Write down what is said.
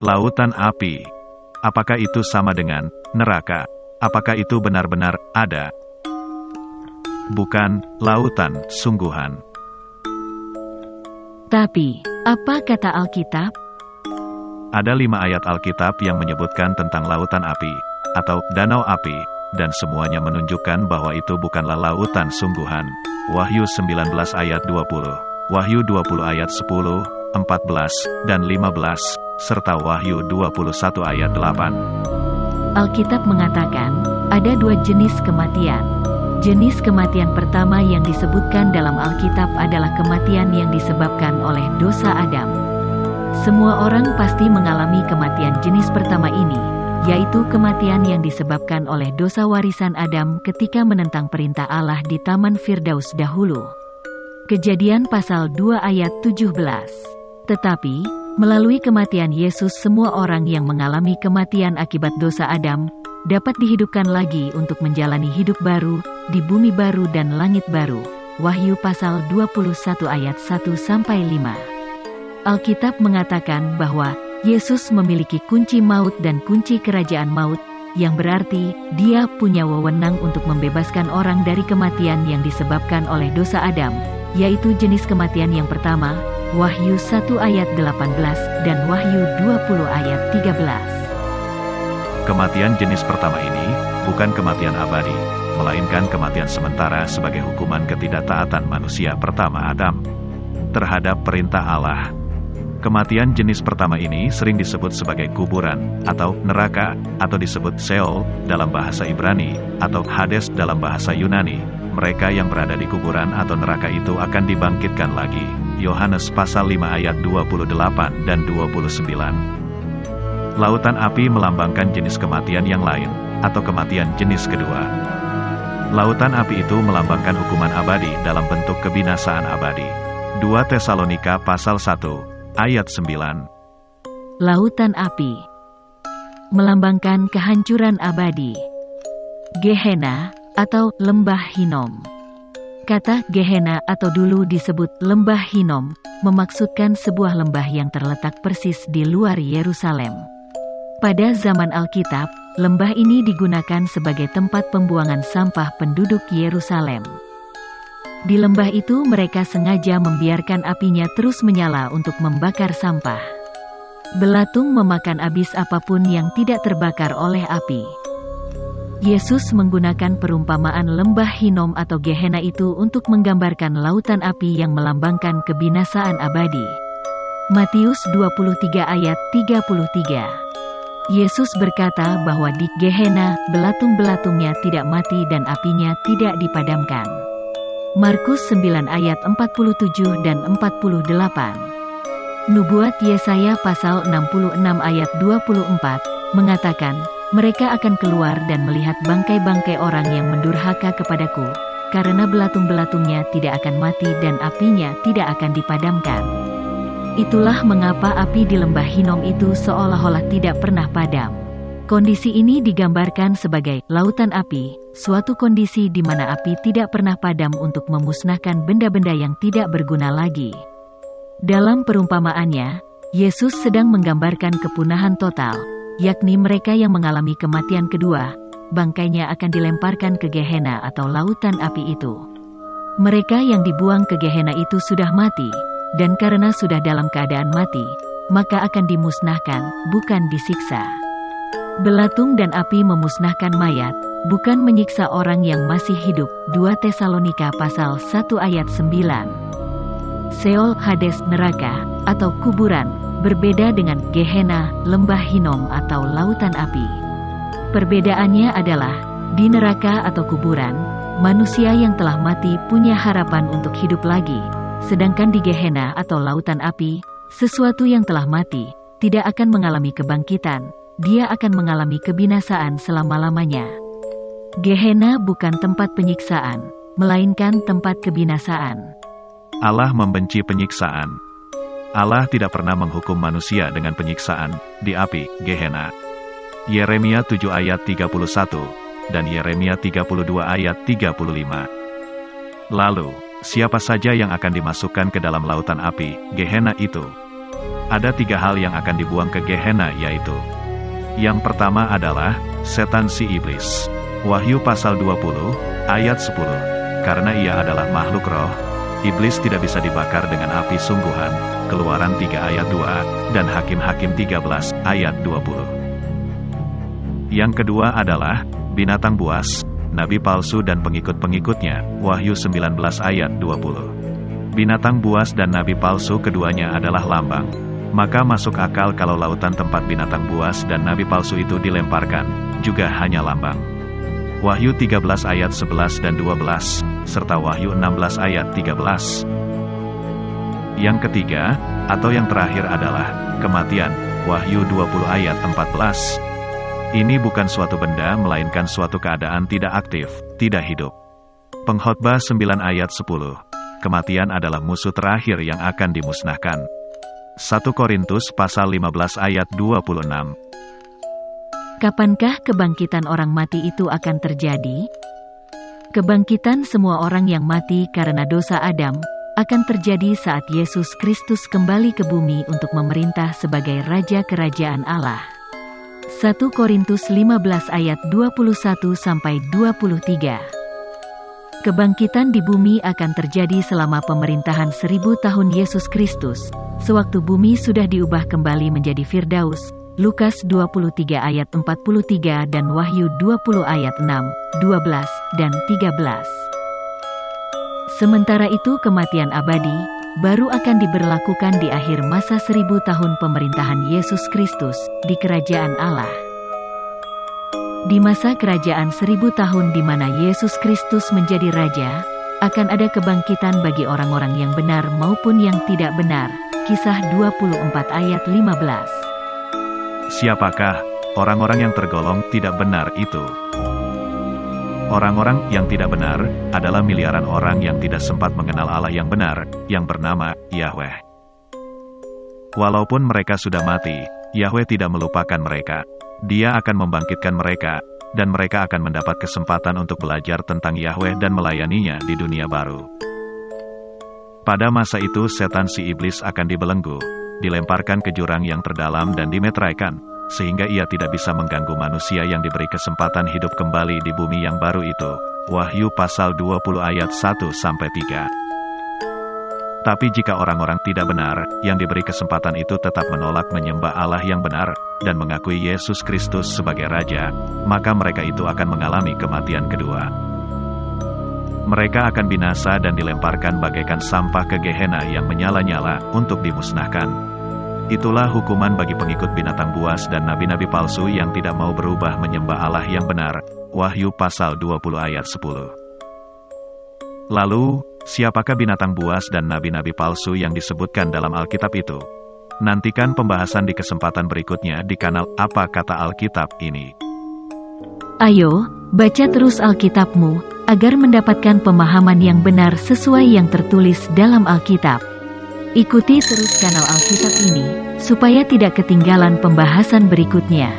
Lautan api. Apakah itu sama dengan neraka? Apakah itu benar-benar ada? Bukan lautan sungguhan. Tapi, apa kata Alkitab? Ada 5 ayat Alkitab yang menyebutkan tentang lautan api, atau danau api, dan semuanya menunjukkan bahwa itu bukanlah lautan sungguhan. Wahyu 19 ayat 20, Wahyu 20 ayat 10, 14, dan 15, serta Wahyu 21 ayat 8. Alkitab mengatakan, ada 2 jenis kematian. Jenis kematian pertama yang disebutkan dalam Alkitab adalah kematian yang disebabkan oleh dosa Adam. Semua orang pasti mengalami kematian jenis pertama ini, yaitu kematian yang disebabkan oleh dosa warisan Adam ketika menentang perintah Allah di Taman Firdaus dahulu. Kejadian pasal 2 ayat 17. Tetapi, melalui kematian Yesus semua orang yang mengalami kematian akibat dosa Adam, dapat dihidupkan lagi untuk menjalani hidup baru, di bumi baru dan langit baru. Wahyu pasal 21 ayat 1-5. Alkitab mengatakan bahwa Yesus memiliki kunci maut dan kunci kerajaan maut, yang berarti Dia punya wewenang untuk membebaskan orang dari kematian yang disebabkan oleh dosa Adam, yaitu jenis kematian yang pertama, Wahyu 1 ayat 18 dan Wahyu 20 ayat 13. Kematian jenis pertama ini bukan kematian abadi, melainkan kematian sementara sebagai hukuman ketidaktaatan manusia pertama Adam terhadap perintah Allah. Kematian jenis pertama ini sering disebut sebagai kuburan, atau neraka, atau disebut Sheol dalam bahasa Ibrani, atau Hades dalam bahasa Yunani. Mereka yang berada di kuburan atau neraka itu akan dibangkitkan lagi. Yohanes pasal 5 ayat 28 dan 29. Lautan api melambangkan jenis kematian yang lain, atau kematian jenis kedua. Lautan api itu melambangkan hukuman abadi dalam bentuk kebinasaan abadi. 2 Tesalonika pasal 1 ayat 9. Lautan api melambangkan kehancuran abadi. Gehenna atau lembah Hinom. Kata Gehenna atau dulu disebut lembah Hinom memaksudkan sebuah lembah yang terletak persis di luar Yerusalem. Pada zaman Alkitab, lembah ini digunakan sebagai tempat pembuangan sampah penduduk Yerusalem. Di lembah itu mereka sengaja membiarkan apinya terus menyala untuk membakar sampah. Belatung memakan habis apapun yang tidak terbakar oleh api. Yesus menggunakan perumpamaan lembah Hinom atau Gehenna itu untuk menggambarkan lautan api yang melambangkan kebinasaan abadi. Matius 23 ayat 33. Yesus berkata bahwa di Gehenna, belatung-belatungnya tidak mati dan apinya tidak dipadamkan. Markus 9 ayat 47 dan 48. Nubuat Yesaya pasal 66 ayat 24, mengatakan, mereka akan keluar dan melihat bangkai-bangkai orang yang mendurhaka kepadaku, karena belatung-belatungnya tidak akan mati dan apinya tidak akan dipadamkan. Itulah mengapa api di lembah Hinom itu seolah-olah tidak pernah padam. Kondisi ini digambarkan sebagai lautan api, suatu kondisi di mana api tidak pernah padam untuk memusnahkan benda-benda yang tidak berguna lagi. Dalam perumpamaannya, Yesus sedang menggambarkan kepunahan total, yakni mereka yang mengalami kematian kedua, bangkainya akan dilemparkan ke Gehenna atau lautan api itu. Mereka yang dibuang ke Gehenna itu sudah mati, dan karena sudah dalam keadaan mati, maka akan dimusnahkan, bukan disiksa. Belatung dan api memusnahkan mayat, bukan menyiksa orang yang masih hidup. 2 Tesalonika pasal 1 ayat 9. Sheol, Hades, neraka, atau kuburan, berbeda dengan Gehenna, lembah Hinom atau lautan api. Perbedaannya adalah, di neraka atau kuburan, manusia yang telah mati punya harapan untuk hidup lagi, sedangkan di Gehenna atau lautan api, sesuatu yang telah mati, tidak akan mengalami kebangkitan. Dia akan mengalami kebinasaan selama-lamanya. Gehenna bukan tempat penyiksaan, melainkan tempat kebinasaan. Allah membenci penyiksaan. Allah tidak pernah menghukum manusia dengan penyiksaan di api Gehenna. Yeremia 7 ayat 31 dan Yeremia 32 ayat 35. Lalu, siapa saja yang akan dimasukkan ke dalam lautan api Gehenna itu? Ada 3 hal yang akan dibuang ke Gehenna, yaitu: yang pertama adalah setan si iblis. Wahyu pasal 20, ayat 10. Karena ia adalah makhluk roh, iblis tidak bisa dibakar dengan api sungguhan. Keluaran 3 ayat 2, dan Hakim-Hakim 13 ayat 20. Yang kedua adalah binatang buas, nabi palsu dan pengikut-pengikutnya. Wahyu 19 ayat 20. Binatang buas dan nabi palsu keduanya adalah lambang. Maka masuk akal kalau lautan tempat binatang buas dan nabi palsu itu dilemparkan, juga hanya lambang. Wahyu 13 ayat 11 dan 12, serta Wahyu 16 ayat 13. Yang ketiga, atau yang terakhir adalah kematian. Wahyu 20 ayat 14. Ini bukan suatu benda melainkan suatu keadaan tidak aktif, tidak hidup. Pengkhotbah 9 ayat 10. Kematian adalah musuh terakhir yang akan dimusnahkan. 1 Korintus pasal 15 ayat 26. Kapankah kebangkitan orang mati itu akan terjadi? Kebangkitan semua orang yang mati karena dosa Adam akan terjadi saat Yesus Kristus kembali ke bumi untuk memerintah sebagai Raja Kerajaan Allah. 1 Korintus 15 ayat 21-23. Kebangkitan di bumi akan terjadi selama pemerintahan 1000 tahun Yesus Kristus, sewaktu bumi sudah diubah kembali menjadi Firdaus. Lukas 23 ayat 43 dan Wahyu 20 ayat 6, 12, dan 13. Sementara itu kematian abadi baru akan diberlakukan di akhir masa 1000 tahun pemerintahan Yesus Kristus di Kerajaan Allah. Di masa kerajaan 1000 tahun di mana Yesus Kristus menjadi Raja, akan ada kebangkitan bagi orang-orang yang benar maupun yang tidak benar. Kisah 24 ayat 15. Siapakah orang-orang yang tergolong tidak benar itu? Orang-orang yang tidak benar adalah miliaran orang yang tidak sempat mengenal Allah yang benar, yang bernama Yahweh. Walaupun mereka sudah mati, Yahweh tidak melupakan mereka. Dia akan membangkitkan mereka, dan mereka akan mendapat kesempatan untuk belajar tentang Yahweh dan melayaninya di dunia baru. Pada masa itu setan si iblis akan dibelenggu, dilemparkan ke jurang yang terdalam dan dimeteraikan, sehingga ia tidak bisa mengganggu manusia yang diberi kesempatan hidup kembali di bumi yang baru itu. Wahyu pasal 20 ayat 1-3. Tapi jika orang-orang tidak benar, yang diberi kesempatan itu tetap menolak menyembah Allah yang benar, dan mengakui Yesus Kristus sebagai Raja, maka mereka itu akan mengalami kematian kedua. Mereka akan binasa dan dilemparkan bagaikan sampah ke Gehenna yang menyala-nyala untuk dimusnahkan. Itulah hukuman bagi pengikut binatang buas dan nabi-nabi palsu yang tidak mau berubah menyembah Allah yang benar. Wahyu pasal 20 ayat 10. Lalu, siapakah binatang buas dan nabi-nabi palsu yang disebutkan dalam Alkitab itu? Nantikan pembahasan di kesempatan berikutnya di kanal Apa Kata Alkitab ini. Ayo, baca terus Alkitabmu, agar mendapatkan pemahaman yang benar sesuai yang tertulis dalam Alkitab. Ikuti terus kanal Alkitab ini, supaya tidak ketinggalan pembahasan berikutnya.